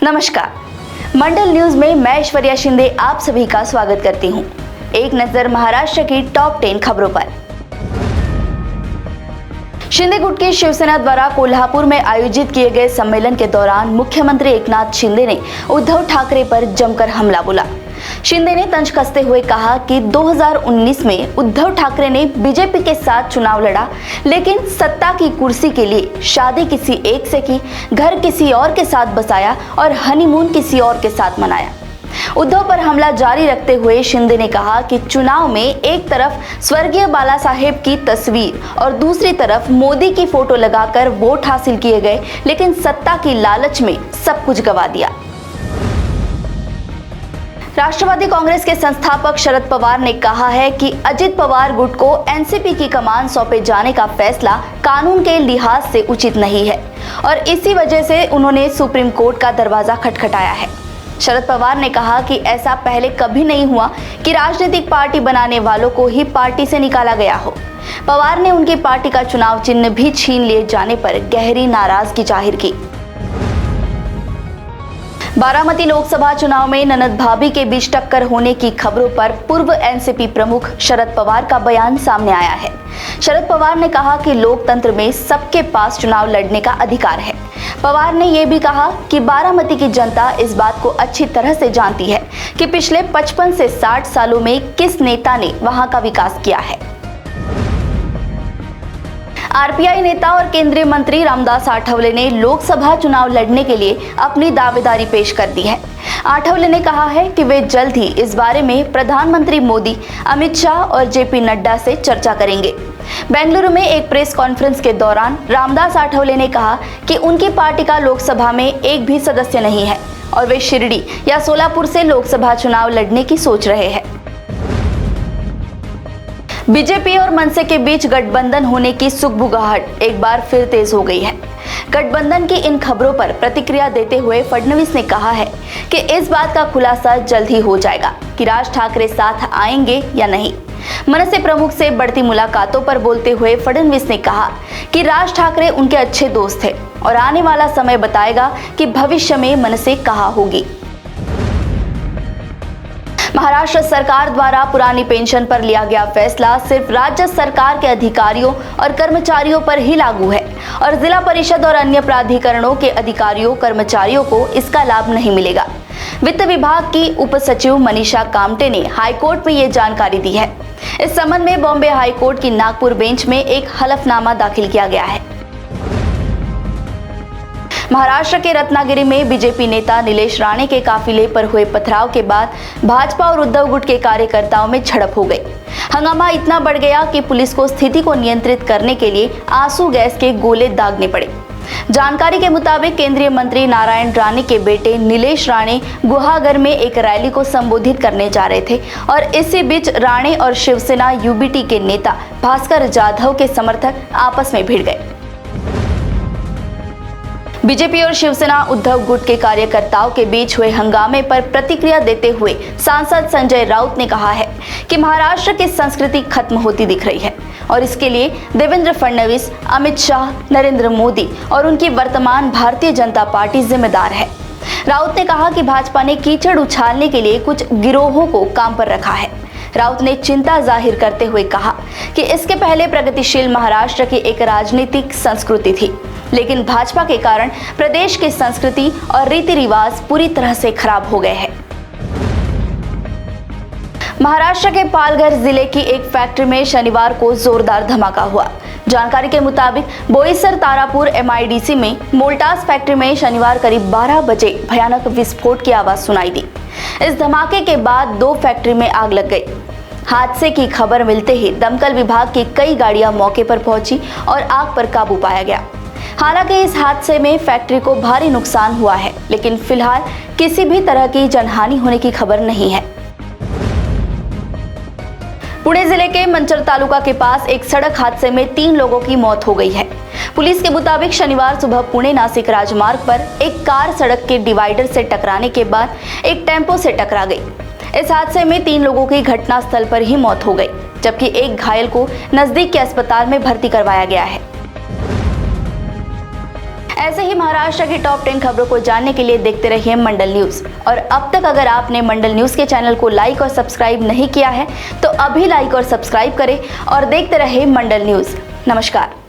नमस्कार, मंडल न्यूज में मैं ऐश्वर्या शिंदे आप सभी का स्वागत करती हूं। एक नजर महाराष्ट्र की टॉप 10 खबरों पर। शिंदे गुट की शिवसेना द्वारा कोल्हापुर में आयोजित किए गए सम्मेलन के दौरान मुख्यमंत्री एकनाथ शिंदे ने उद्धव ठाकरे पर जमकर हमला बोला। शिंदे ने तंज कसते हुए कहा कि 2019 में उद्धव ठाकरे ने बीजेपी के साथ चुनाव लड़ा, लेकिन सत्ता की कुर्सी के लिए शादी किसी एक से की, घर किसी और के साथ बसाया और हनीमून किसी और के साथ मनाया। उद्धव पर हमला जारी रखते हुए शिंदे ने कहा कि चुनाव में एक तरफ स्वर्गीय बाला साहेब की तस्वीर और दूसरी तरफ मोदी की फोटो लगाकर वोट हासिल किए गए, लेकिन सत्ता की लालच में सब कुछ गंवा दिया। राष्ट्रवादी कांग्रेस के संस्थापक शरद पवार ने कहा है कि अजित पवार गुट को एनसीपी की कमान सौंपे जाने का फैसला कानून के लिहाज से उचित नहीं है और इसी वजह से उन्होंने सुप्रीम कोर्ट का दरवाजा खटखटाया है। शरद पवार ने कहा कि ऐसा पहले कभी नहीं हुआ कि राजनीतिक पार्टी बनाने वालों को ही पार्टी से निकाला गया हो। पवार ने उनकी पार्टी का चुनाव चिन्ह भी छीन लिए जाने पर गहरी नाराजगी जाहिर की। बारामती लोकसभा चुनाव में ननद भाभी के बीच टक्कर होने की खबरों पर पूर्व एनसीपी प्रमुख शरद पवार का बयान सामने आया है। शरद पवार ने कहा कि लोकतंत्र में सबके पास चुनाव लड़ने का अधिकार है। पवार ने यह भी कहा कि बारामती की जनता इस बात को अच्छी तरह से जानती है कि पिछले 55 से 60 सालों में किस नेता ने वहां का विकास किया है। आरपीआई नेता और केंद्रीय मंत्री रामदास आठवले ने लोकसभा चुनाव लड़ने के लिए अपनी दावेदारी पेश कर दी है। आठवले ने कहा है कि वे जल्द ही इस बारे में प्रधानमंत्री मोदी, अमित शाह और जेपी नड्डा से चर्चा करेंगे। बेंगलुरु में एक प्रेस कॉन्फ्रेंस के दौरान रामदास आठवले ने कहा कि उनकी पार्टी का लोकसभा में एक भी सदस्य नहीं है और वे शिरडी या सोलापुर से लोकसभा चुनाव लड़ने की सोच रहे हैं। बीजेपी और मनसे के बीच गठबंधन होने की सुगबुगाहट एक बार फिर तेज हो गई है। गठबंधन की इन खबरों पर प्रतिक्रिया देते हुए फडणवीस ने कहा है कि इस बात का खुलासा जल्द ही हो जाएगा कि राज ठाकरे साथ आएंगे या नहीं। मनसे प्रमुख से बढ़ती मुलाकातों पर बोलते हुए फडणवीस ने कहा कि राज ठाकरे उनके अच्छे दोस्त थे और आने वाला समय बताएगा कि भविष्य में मनसे कहाँ होगी। महाराष्ट्र सरकार द्वारा पुरानी पेंशन पर लिया गया फैसला सिर्फ राज्य सरकार के अधिकारियों और कर्मचारियों पर ही लागू है और जिला परिषद और अन्य प्राधिकरणों के अधिकारियों कर्मचारियों को इसका लाभ नहीं मिलेगा। वित्त विभाग की उप सचिव मनीषा कामटे ने हाईकोर्ट में ये जानकारी दी है। इस संबंध में बॉम्बे हाईकोर्ट की नागपुर बेंच में एक हलफनामा दाखिल किया गया है। महाराष्ट्र के रत्नागिरी में बीजेपी नेता नीलेश राणे के काफिले पर हुए पथराव के बाद भाजपा और उद्धव गुट के कार्यकर्ताओं में झड़प हो गई। हंगामा इतना बढ़ गया कि पुलिस को स्थिति को नियंत्रित करने के लिए आंसू गैस के गोले दागने पड़े। जानकारी के मुताबिक केंद्रीय मंत्री नारायण राणे के बेटे नीलेश राणे गुहागर में एक रैली को संबोधित करने जा रहे थे और इसी बीच राणे और शिवसेना यूबीटी के नेता भास्कर जाधव के समर्थक आपस में भिड़ गए। बीजेपी और शिवसेना उद्धव गुट के कार्यकर्ताओं के बीच हुए हंगामे पर प्रतिक्रिया देते हुए सांसद संजय राउत ने कहा है कि महाराष्ट्र की संस्कृति खत्म होती दिख रही है और इसके लिए देवेंद्र फडणवीस, अमित शाह, नरेंद्र मोदी और उनकी वर्तमान भारतीय जनता पार्टी जिम्मेदार है। राउत ने कहा कि भाजपा ने कीचड़ उछालने के लिए कुछ गिरोहों को काम पर रखा है। राउत ने चिंता जाहिर करते हुए कहा कि इसके पहले प्रगतिशील महाराष्ट्र की एक राजनीतिक संस्कृति थी, लेकिन भाजपा के कारण प्रदेश की संस्कृति और रीति रिवाज पूरी तरह से खराब हो गए हैं। महाराष्ट्र के पालघर जिले की एक फैक्ट्री में शनिवार को जोरदार धमाका हुआ। जानकारी के मुताबिक बोईसर तारापुर एमआईडीसी में मोल्टास फैक्ट्री में शनिवार करीब 12 बजे भयानक विस्फोट की आवाज सुनाई दी। इस धमाके के बाद 2 फैक्ट्री में आग लग गई। हादसे की खबर मिलते ही दमकल विभाग की कई गाड़ियां मौके पर पहुंची और आग पर काबू पाया गया। हालांकि इस हादसे में फैक्ट्री को भारी नुकसान हुआ है, लेकिन फिलहाल किसी भी तरह की जनहानि होने की खबर नहीं है। पुणे जिले के मंचर तालुका के पास एक सड़क हादसे में 3 लोगों की मौत हो गई है। पुलिस के मुताबिक शनिवार सुबह पुणे नासिक राजमार्ग पर एक कार सड़क के डिवाइडर से टकराने के बाद एक टेम्पो से टकरा गई। इस हादसे में 3 लोगों की घटनास्थल पर ही मौत हो गई, जबकि एक घायल को नजदीक के अस्पताल में भर्ती करवाया गया है। ऐसे ही महाराष्ट्र की टॉप 10 खबरों को जानने के लिए देखते रहिए मंडल न्यूज। और अब तक अगर आपने मंडल न्यूज के चैनल को लाइक और सब्सक्राइब नहीं किया है तो अभी लाइक और सब्सक्राइब करें और देखते रहिए मंडल न्यूज। नमस्कार।